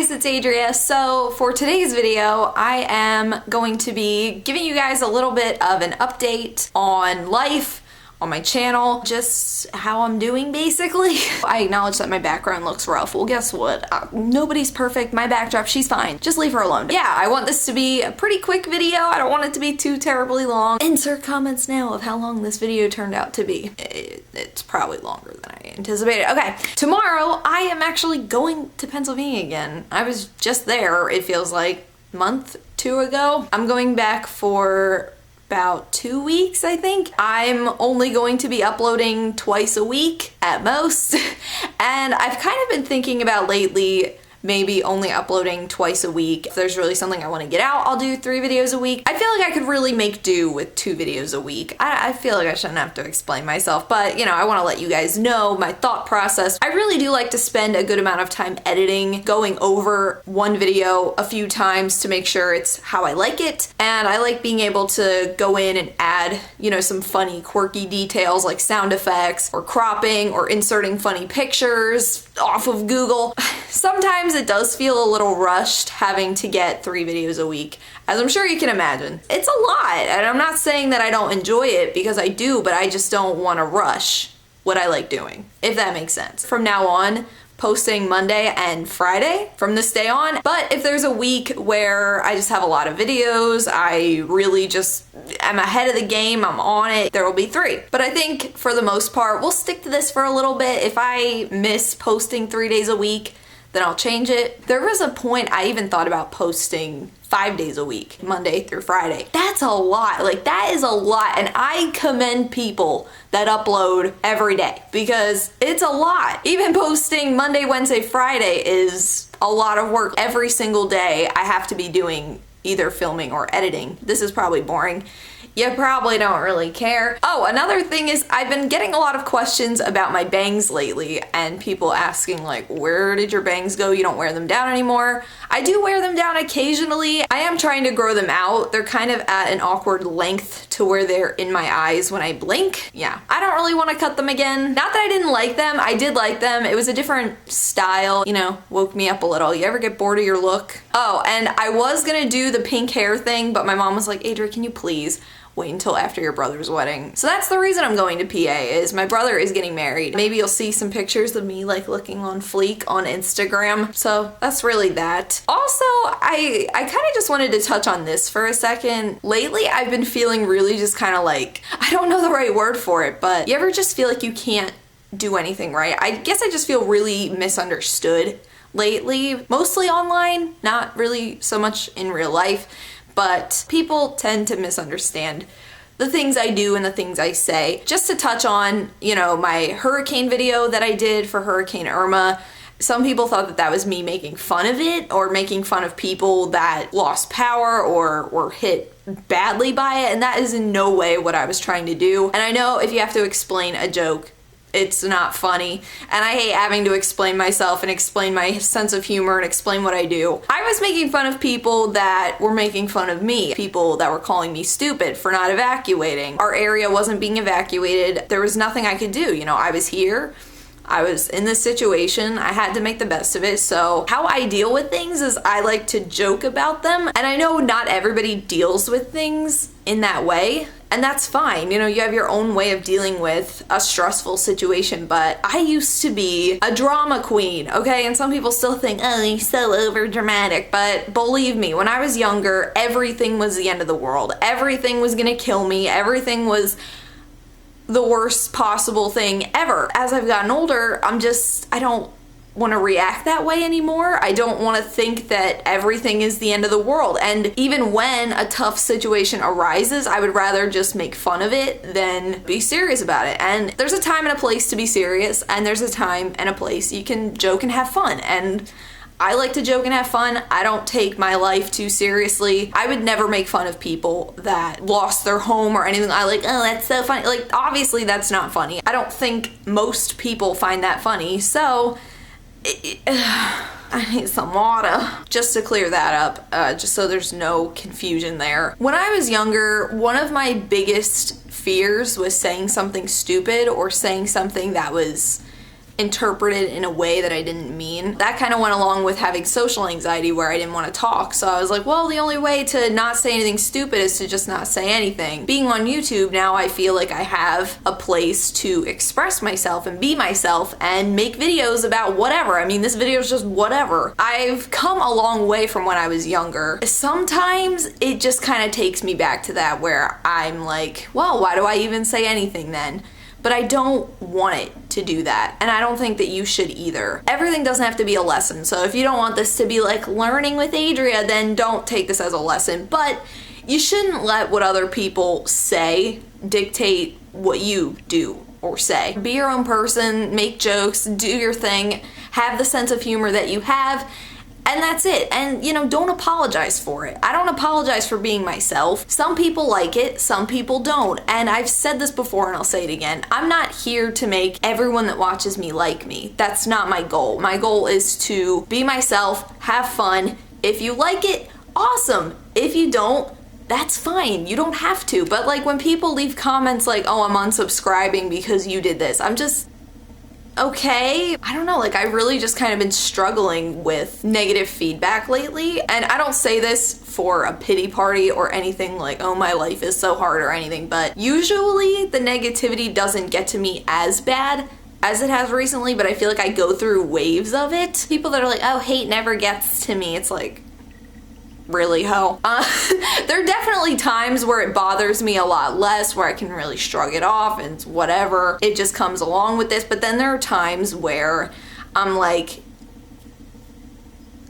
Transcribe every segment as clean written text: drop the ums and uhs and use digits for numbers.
guys, it's Adria. So for today's video, I am going to be giving you guys a little bit of an update on life, on my channel, just how I'm doing basically. I acknowledge that my background looks rough. Well, guess what? Nobody's perfect. My backdrop, she's fine. Just leave her alone. Yeah, I want this to be a pretty quick video. I don't want it to be too terribly long. Insert comments now of how long this video turned out to be. It's probably longer than I anticipated. Okay, tomorrow I am actually going to Pennsylvania again. I was just there, it feels like a month, 2 ago. I'm going back for about 2 weeks, I think. I'm only going to be uploading twice a week at most. And I've kind of been thinking about lately maybe only uploading twice a week. If there's really something I want to get out, I'll do 3 videos a week. I feel like I could really make do with 2 videos a week. I feel like I shouldn't have to explain myself, but you know, I want to let you guys know my thought process. I really do like to spend a good amount of time editing, going over one video a few times to make sure it's how I like it. And I like being able to go in and add, you know, some funny, quirky details like sound effects or cropping or inserting funny pictures off of Google. Sometimes it does feel a little rushed having to get 3 videos a week, as I'm sure you can imagine. It's a lot, and I'm not saying that I don't enjoy it, because I do, but I just don't want to rush what I like doing, if that makes sense. From now on, posting Monday and Friday from this day on. But if there's a week where I just have a lot of videos, I really just am ahead of the game, I'm on it, there will be 3. But I think for the most part, we'll stick to this for a little bit. If I miss posting 3 days a week, then I'll change it. There was a point I even thought about posting 5 days a week, Monday through Friday. That's a lot, like that is a lot, and I commend people that upload every day because it's a lot. Even posting Monday, Wednesday, Friday is a lot of work. Every single day I have to be doing either filming or editing. This is probably boring. You probably don't really care. Oh, another thing is I've been getting a lot of questions about my bangs lately, and people asking like, where did your bangs go? You don't wear them down anymore. I do wear them down occasionally. I am trying to grow them out. They're kind of at an awkward length to where they're in my eyes when I blink. Yeah, I don't really want to cut them again. Not that I didn't like them, I did like them. It was a different style, you know, woke me up a little. You ever get bored of your look? Oh, and I was gonna do the pink hair thing, but my mom was like, Adria, can you please wait until after your brother's wedding? So that's the reason I'm going to PA, is my brother is getting married. Maybe you'll see some pictures of me like looking on fleek on Instagram. So that's really that. Also, I kind of just wanted to touch on this for a second. Lately, I've been feeling really just kind of like, I don't know the right word for it, but you ever just feel like you can't do anything right? I guess I just feel really misunderstood lately, mostly online, not really so much in real life. But people tend to misunderstand the things I do and the things I say. Just to touch on, you know, my hurricane video that I did for Hurricane Irma, some people thought that that was me making fun of it or making fun of people that lost power or were hit badly by it, and that is in no way what I was trying to do. And I know if you have to explain a joke, it's not funny, and I hate having to explain myself and explain my sense of humor and explain what I do. I was making fun of people that were making fun of me, people that were calling me stupid for not evacuating. Our area wasn't being evacuated. There was nothing I could do. You know, I was here, I was in this situation, I had to make the best of it. So how I deal with things is I like to joke about them, and I know not everybody deals with things in that way, and that's fine. You know, you have your own way of dealing with a stressful situation, but I used to be a drama queen, okay? And some people still think, oh, you're so over dramatic, but believe me, when I was younger, everything was the end of the world. Everything was gonna kill me. Everything was the worst possible thing ever. As I've gotten older, I don't want to react that way anymore. I don't want to think that everything is the end of the world. And even when a tough situation arises, I would rather just make fun of it than be serious about it. And there's a time and a place to be serious, and there's a time and a place you can joke and have fun. And I like to joke and have fun. I don't take my life too seriously. I would never make fun of people that lost their home or anything. I like, oh, that's so funny. Like, obviously that's not funny. I don't think most people find that funny. So I need some water. Just to clear that up, just so there's no confusion there. When I was younger, one of my biggest fears was saying something stupid or saying something that was interpreted in a way that I didn't mean. That kind of went along with having social anxiety where I didn't want to talk. So I was like, well, the only way to not say anything stupid is to just not say anything. Being on YouTube now, I feel like I have a place to express myself and be myself and make videos about whatever. I mean, this video is just whatever. I've come a long way from when I was younger. Sometimes it just kind of takes me back to that where I'm like, well, why do I even say anything then? But I don't want it to do that, and I don't think that you should either. Everything doesn't have to be a lesson, so if you don't want this to be like learning with Adria, then don't take this as a lesson, but you shouldn't let what other people say dictate what you do or say. Be your own person, make jokes, do your thing, have the sense of humor that you have, and that's it. And, you know, don't apologize for it. I don't apologize for being myself. Some people like it, some people don't. And I've said this before and I'll say it again. I'm not here to make everyone that watches me like me. That's not my goal. My goal is to be myself, have fun. If you like it, awesome. If you don't, that's fine. You don't have to. But like when people leave comments like, oh, I'm unsubscribing because you did this, I'm just... okay, I don't know, like I've really just kind of been struggling with negative feedback lately, and I don't say this for a pity party or anything like, oh, my life is so hard or anything, but usually the negativity doesn't get to me as bad as it has recently, but I feel like I go through waves of it. People that are like, oh, hate never gets to me, it's like, really, ho? There are definitely times where it bothers me a lot less, where I can really shrug it off and whatever, it just comes along with this, but then there are times where I'm like,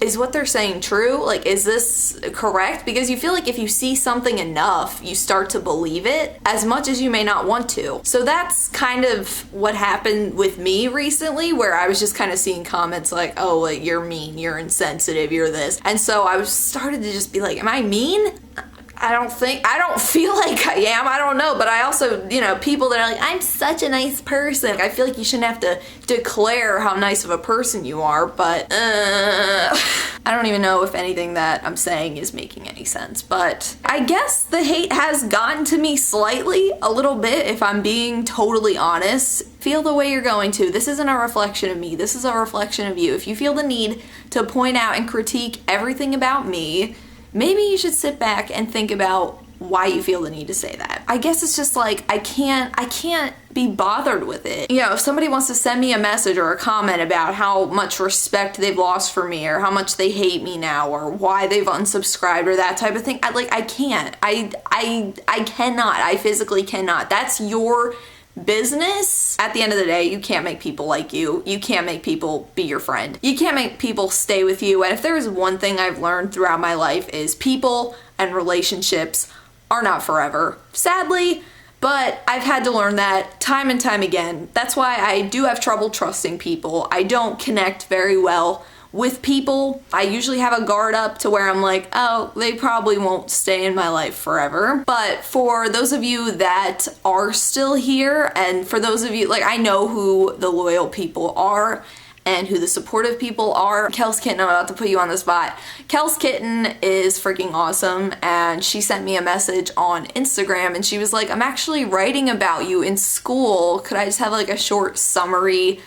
is what they're saying true? Like, is this correct? Because you feel like if you see something enough, you start to believe it, as much as you may not want to. So that's kind of what happened with me recently, where I was just kind of seeing comments like, oh, like, you're mean, you're insensitive, you're this. And so I was started to just be like, am I mean? I don't feel like I am, I don't know, but I also, you know, people that are like, I'm such a nice person. I feel like you shouldn't have to declare how nice of a person you are, but I don't even know if anything that I'm saying is making any sense, but I guess the hate has gotten to me slightly, a little bit, if I'm being totally honest. Feel the way you're going to. This isn't a reflection of me, this is a reflection of you. If you feel the need to point out and critique everything about me, maybe you should sit back and think about why you feel the need to say that. I guess it's just like, I can't be bothered with it. You know, if somebody wants to send me a message or a comment about how much respect they've lost for me, or how much they hate me now, or why they've unsubscribed, or that type of thing, I can't. I cannot. I physically cannot. That's your business. At the end of the day, you can't make people like you. You can't make people be your friend. You can't make people stay with you. And if there is one thing I've learned throughout my life, is people and relationships are not forever. Sadly, but I've had to learn that time and time again. That's why I do have trouble trusting people. I don't connect very well with people. I usually have a guard up to where I'm like, oh, they probably won't stay in my life forever. But for those of you that are still here, and for those of you, like, I know who the loyal people are and who the supportive people are. Kels Kitten, I'm about to put you on the spot. Kels Kitten is freaking awesome, and she sent me a message on Instagram and she was like, I'm actually writing about you in school. Could I just have like a short summary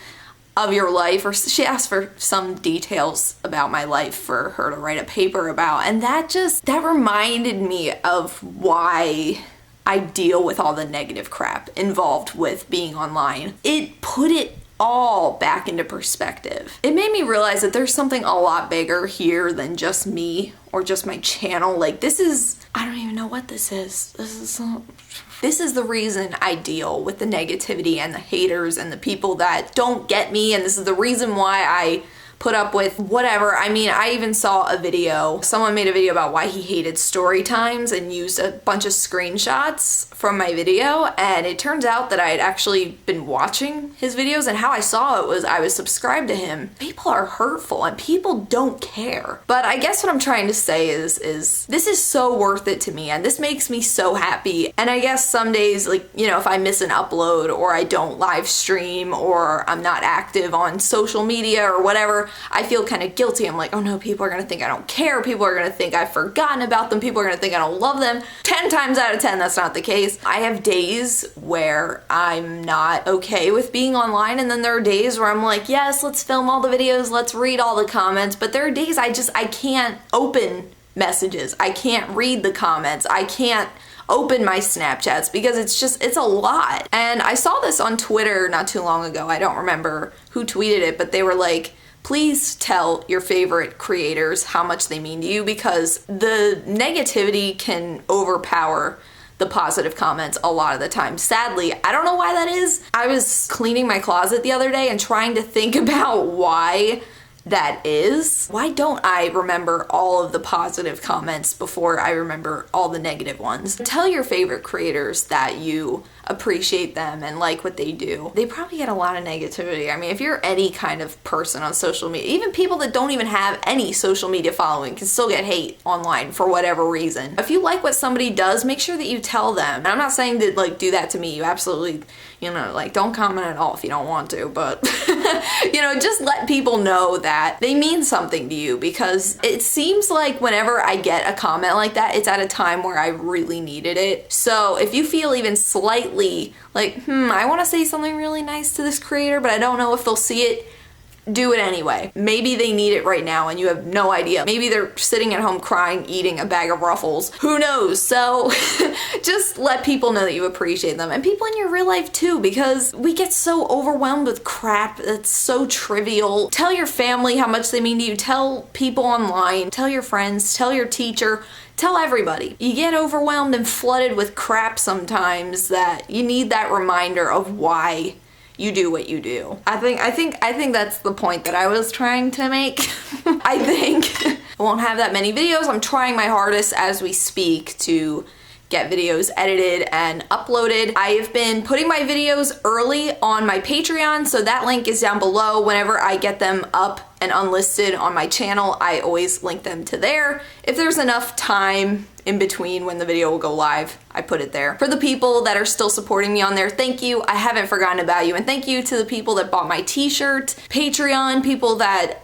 of your life? Or she asked for some details about my life for her to write a paper about, and that reminded me of why I deal with all the negative crap involved with being online. It put it all back into perspective. It made me realize that there's something a lot bigger here than just me or just my channel. Like, this is, I don't even know what this is. This is the reason I deal with the negativity and the haters and the people that don't get me, and this is the reason why I put up with whatever. I mean, I even saw a video, someone made a video about why he hated story times and used a bunch of screenshots from my video, and it turns out that I had actually been watching his videos, and how I saw it was I was subscribed to him. People are hurtful and people don't care. But I guess what I'm trying to say is this is so worth it to me, and this makes me so happy. And I guess some days, like, you know, if I miss an upload or I don't live stream or I'm not active on social media or whatever, I feel kind of guilty. I'm like, oh no, people are gonna think I don't care. People are gonna think I've forgotten about them. People are gonna think I don't love them. 10 times out of 10, that's not the case. I have days where I'm not okay with being online, and then there are days where I'm like, yes, let's film all the videos, let's read all the comments, but there are days I can't open messages. I can't read the comments. I can't open my Snapchats because it's a lot. And I saw this on Twitter not too long ago. I don't remember who tweeted it, but they were like, please tell your favorite creators how much they mean to you, because the negativity can overpower the positive comments a lot of the time. Sadly, I don't know why that is. I was cleaning my closet the other day and trying to think about why that is. Why don't I remember all of the positive comments before I remember all the negative ones? Tell your favorite creators that you appreciate them and like what they do. They probably get a lot of negativity. I mean, if you're any kind of person on social media, even people that don't even have any social media following can still get hate online for whatever reason. If you like what somebody does, make sure that you tell them. And I'm not saying to like do that to me. You absolutely, like don't comment at all if you don't want to, but just let people know that they mean something to you, because it seems like whenever I get a comment like that, it's at a time where I really needed it. So if you feel even slightly like, I want to say something really nice to this creator, but I don't know if they'll see it, do it anyway. Maybe they need it right now and you have no idea. Maybe they're sitting at home crying, eating a bag of Ruffles. Who knows? So just let people know that you appreciate them, and people in your real life too, because we get so overwhelmed with crap that's so trivial. Tell your family how much they mean to you. Tell people online. Tell your friends. Tell your teacher. Tell everybody. You get overwhelmed and flooded with crap sometimes that you need that reminder of why you do what you do. I think that's the point that I was trying to make. I think I won't have that many videos. I'm trying my hardest as we speak to get videos edited and uploaded. I have been putting my videos early on my Patreon, so that link is down below. Whenever I get them up and unlisted on my channel, I always link them to there. If there's enough time in between when the video will go live, I put it there. For the people that are still supporting me on there, thank you. I haven't forgotten about you. And thank you to the people that bought my t-shirt, Patreon, people that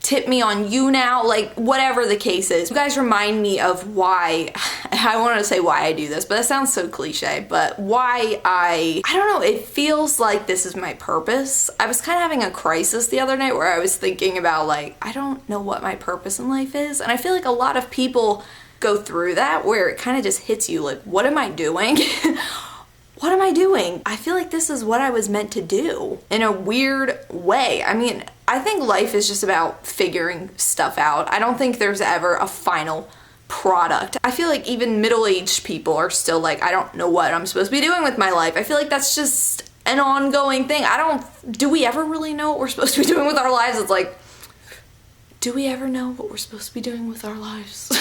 tip me on YouNow, like whatever the case is. You guys remind me of why, I want to say why I do this, but that sounds so cliche, but why I don't know, it feels like this is my purpose. I was kind of having a crisis the other night where I was thinking about like, I don't know what my purpose in life is. And I feel like a lot of people go through that where it kind of just hits you like, what am I doing? What am I doing? I feel like this is what I was meant to do in a weird way. I mean, I think life is just about figuring stuff out. I don't think there's ever a final product. I feel like even middle-aged people are still like, I don't know what I'm supposed to be doing with my life. I feel like that's just an ongoing thing. Do we ever really know what we're supposed to be doing with our lives? It's like, do we ever know what we're supposed to be doing with our lives?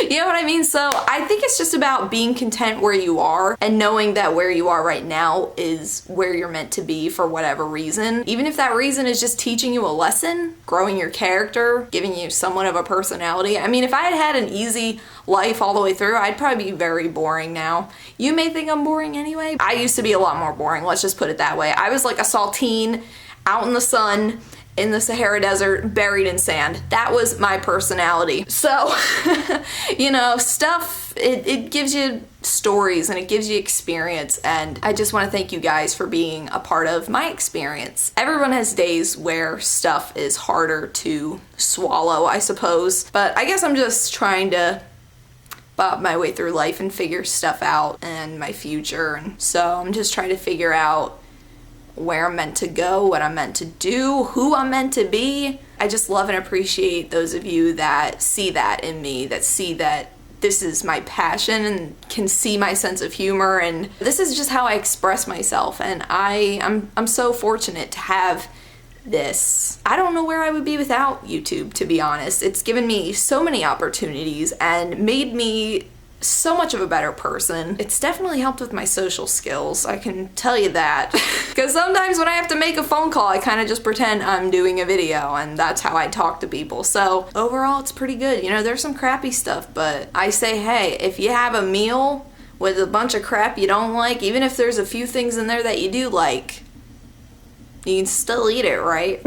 You know what I mean? So I think it's just about being content where you are and knowing that where you are right now is where you're meant to be for whatever reason. Even if that reason is just teaching you a lesson, growing your character, giving you somewhat of a personality. I mean, if I had had an easy life all the way through, I'd probably be very boring now. You may think I'm boring anyway. I used to be a lot more boring, let's just put it that way. I was like a saltine out in the sun, in the Sahara Desert, buried in sand. That was my personality. So, stuff, it gives you stories and it gives you experience, and I just want to thank you guys for being a part of my experience. Everyone has days where stuff is harder to swallow, I suppose, but I guess I'm just trying to bob my way through life and figure stuff out and my future, and so I'm just trying to figure out where I'm meant to go, what I'm meant to do, who I'm meant to be. I just love and appreciate those of you that see that in me, that see that this is my passion and can see my sense of humor, and this is just how I express myself, and I'm so fortunate to have this. I don't know where I would be without YouTube, to be honest. It's given me so many opportunities and made me so much of a better person. It's definitely helped with my social skills, I can tell you that. Because sometimes when I have to make a phone call, I kind of just pretend I'm doing a video, and that's how I talk to people. So overall, it's pretty good. There's some crappy stuff, but I say, hey, if you have a meal with a bunch of crap you don't like, even if there's a few things in there that you do like, you can still eat it, right?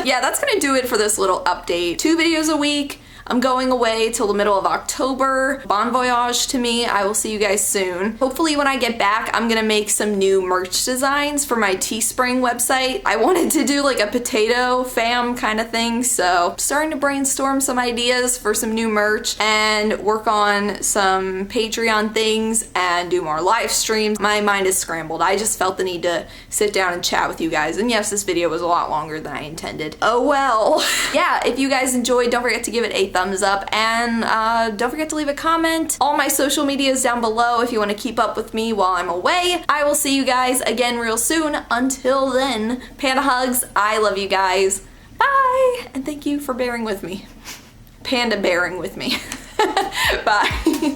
Yeah, that's gonna do it for this little update. 2 videos a week. I'm going away till the middle of October. Bon voyage to me. I will see you guys soon. Hopefully when I get back, I'm gonna make some new merch designs for my Teespring website. I wanted to do like a potato fam kind of thing, so I'm starting to brainstorm some ideas for some new merch and work on some Patreon things and do more live streams. My mind is scrambled. I just felt the need to sit down and chat with you guys. And yes, this video was a lot longer than I intended. Oh well. Yeah, if you guys enjoyed, don't forget to give it a thumbs up, and don't forget to leave a comment. All my social media is down below if you want to keep up with me while I'm away. I will see you guys again real soon. Until then, panda hugs. I love you guys. Bye! And thank you for bearing with me. Panda bearing with me. Bye.